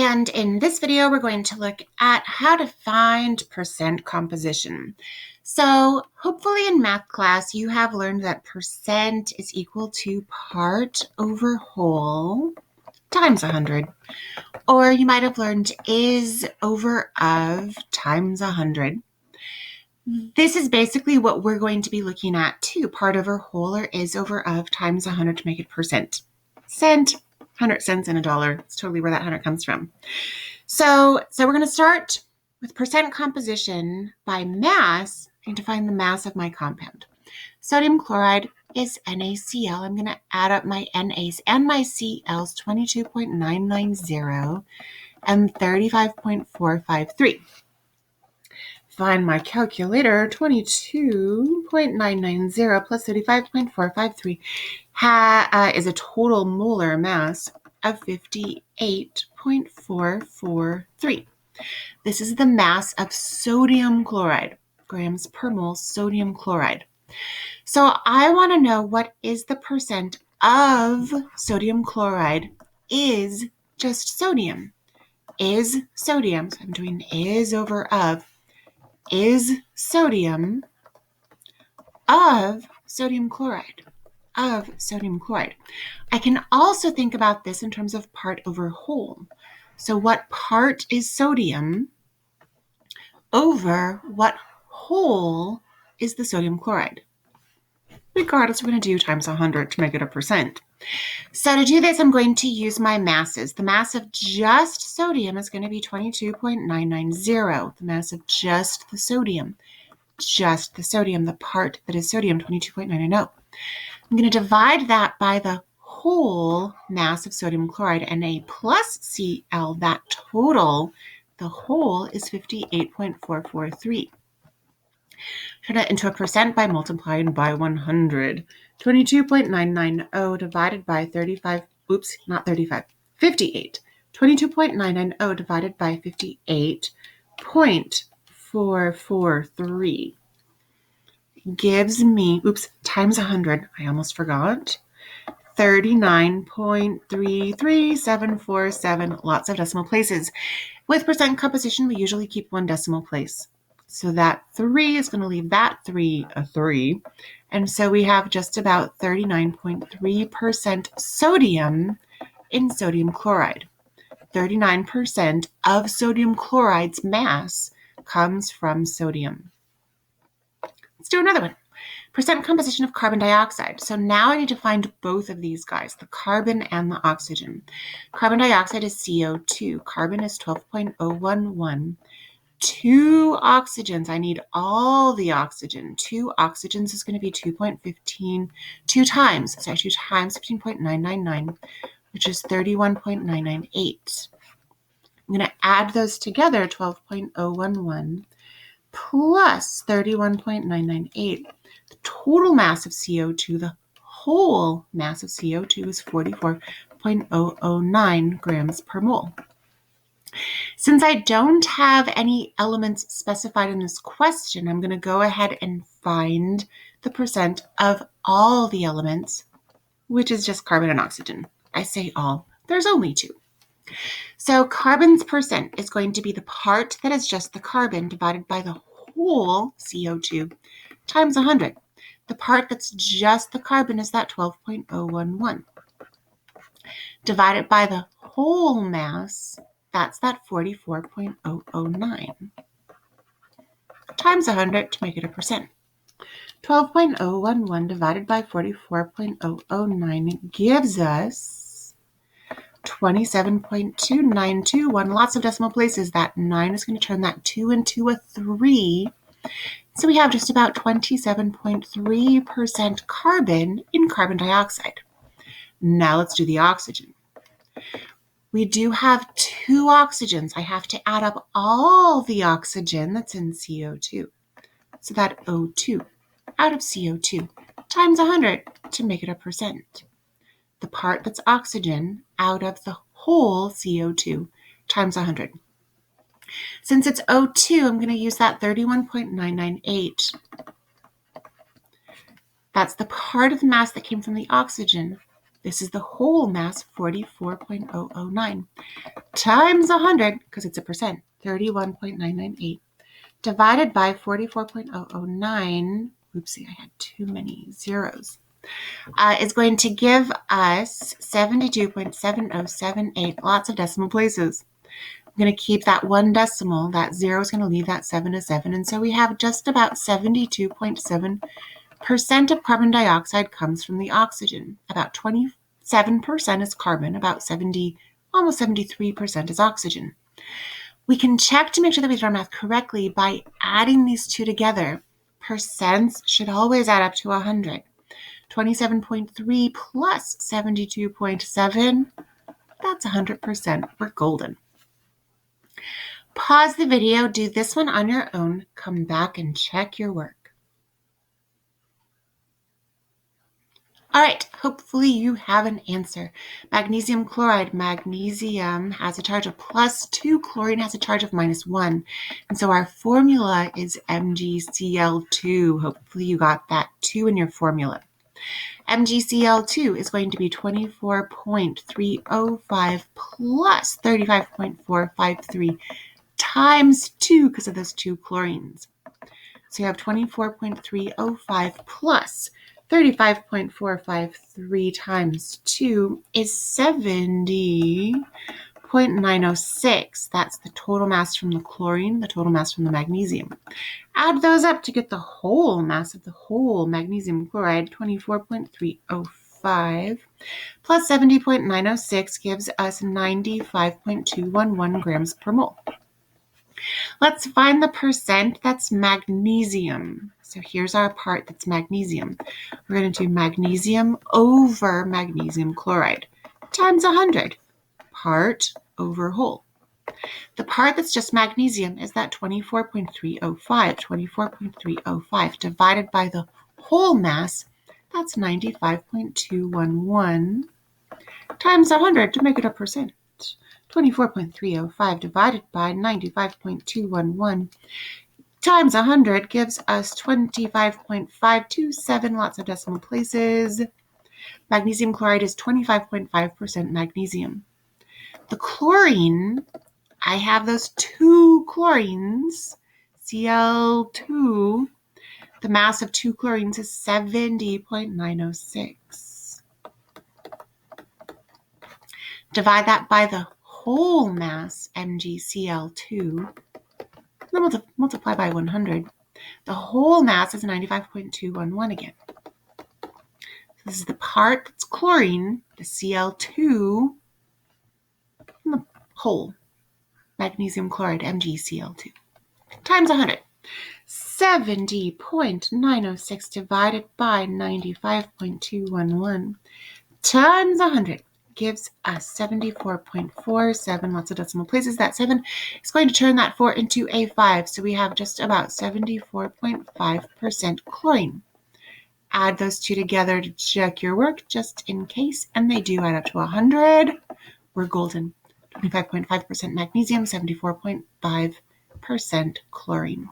And in this video, we're going to look at how to find percent composition. So hopefully in math class, you have learned that percent is equal to part over whole times 100. Or you might have learned is over of times 100. This is basically what we're going to be looking at too. Part over whole or is over of times 100 to make it percent. Cent, 100 cents in a dollar. It's totally where that 100 comes from. So we're going to start with percent composition by mass. I need to find the mass of my compound. Sodium chloride is NaCl. I'm going to add up my Na's and my Cl's, 22.990 and 35.453. Find my calculator, 22.990 plus 35.453 is a total molar mass of 58.443. This is the mass of sodium chloride, grams per mole sodium chloride. So I want to know what is the percent of sodium chloride is just sodium. Is sodium, so I'm doing is over of, is sodium of sodium chloride, I can also think about this in terms of part over whole. So what part is sodium over what whole is the sodium chloride? Regardless, we're going to do times 100 to make it a percent. So to do this, I'm going to use my masses. The mass of just sodium is going to be 22.990. The mass of just the sodium, the part that is sodium, 22.990. I'm going to divide that by the whole mass of sodium chloride, Na plus Cl, that total, the whole is 58.443. Turn it into a percent by multiplying by 100. 22.990 divided by 58. 22.990 divided by 58.443 gives me, times 100, I almost forgot, 39.33747, lots of decimal places. With percent composition, we usually keep one decimal place. So that 3 is going to leave that 3 a 3. And so we have just about 39.3% sodium in sodium chloride. 39% of sodium chloride's mass comes from sodium. Let's do another one. Percent composition of carbon dioxide. So now I need to find both of these guys, the carbon and the oxygen. Carbon dioxide is CO2. Carbon is 12.011. 2 oxygens, I need all the oxygen. 2 oxygens is going to be 2.15, 2 times 15.999, which is 31.998. I'm going to add those together, 12.011 plus 31.998. The total mass of CO2, the whole mass of CO2 is 44.009 grams per mole. Since I don't have any elements specified in this question, I'm going to go ahead and find the percent of all the elements, which is just carbon and oxygen. I say all, there's only 2. So carbon's percent is going to be the part that is just the carbon divided by the whole CO2 times 100. The part that's just the carbon is that 12.011. Divided by the whole mass, that's that 44.009 times 100 to make it a percent. 12.011 divided by 44.009 gives us 27.2921. Lots of decimal places. That 9 is going to turn that 2 into a 3. So we have just about 27.3% carbon in carbon dioxide. Now let's do the oxygen. We do have 2 oxygens. I have to add up all the oxygen that's in CO2. So that O2 out of CO2 times 100 to make it a percent. The part that's oxygen out of the whole CO2 times 100. Since it's O2, I'm going to use that 31.998. That's the part of the mass that came from the oxygen This is the whole mass, 44.009, times 100, because it's a percent, 31.998, divided by 44.009, oopsie, I had too many zeros, is going to give us 72.7078, lots of decimal places. I'm going to keep that one decimal. That 0 is going to leave that 7 as 7. And so we have just about 72.7% of carbon dioxide comes from the oxygen. About 27% is carbon, about almost 73% is oxygen. We can check to make sure that we did our math correctly by adding these two together. Percents should always add up to 100. 27.3 plus 72.7, that's 100%. We're golden. Pause the video, do this one on your own, come back and check your work. All right, hopefully you have an answer. Magnesium chloride. Magnesium has a charge of +2, chlorine has a charge of -1. And so our formula is MgCl2. Hopefully you got that 2 in your formula. MgCl2 is going to be 24.305 plus 35.453 times 2 because of those 2 chlorines. So you have 24.305 plus 35.453 times 2 is 70.906. That's the total mass from the chlorine, the total mass from the magnesium. Add those up to get the whole mass of the whole magnesium chloride, 24.305 plus 70.906 gives us 95.211 grams per mole. Let's find the percent that's magnesium. So here's our part that's magnesium. We're going to do magnesium over magnesium chloride times 100, part over whole. The part that's just magnesium is that 24.305. 24.305 divided by the whole mass, that's 95.211 times 100 to make it a percent. 24.305 divided by 95.211 times 100 gives us 25.527, lots of decimal places. Magnesium chloride is 25.5% magnesium. The chlorine, I have those 2 chlorines, Cl2. The mass of 2 chlorines is 70.906. Divide that by the whole mass, MgCl2, then multiply by 100. The whole mass is 95.211 again. So this is the part that's chlorine, the Cl2, and the whole magnesium chloride, MgCl2, times 100. 70.906 divided by 95.211 times 100 gives us 74.47, lots of decimal places. That 7 is going to turn that 4 into a 5, so we have just about 74.5% chlorine. Add those two together to check your work just in case, and they do add up to 100. We're golden. 25.5% magnesium, 74.5% chlorine.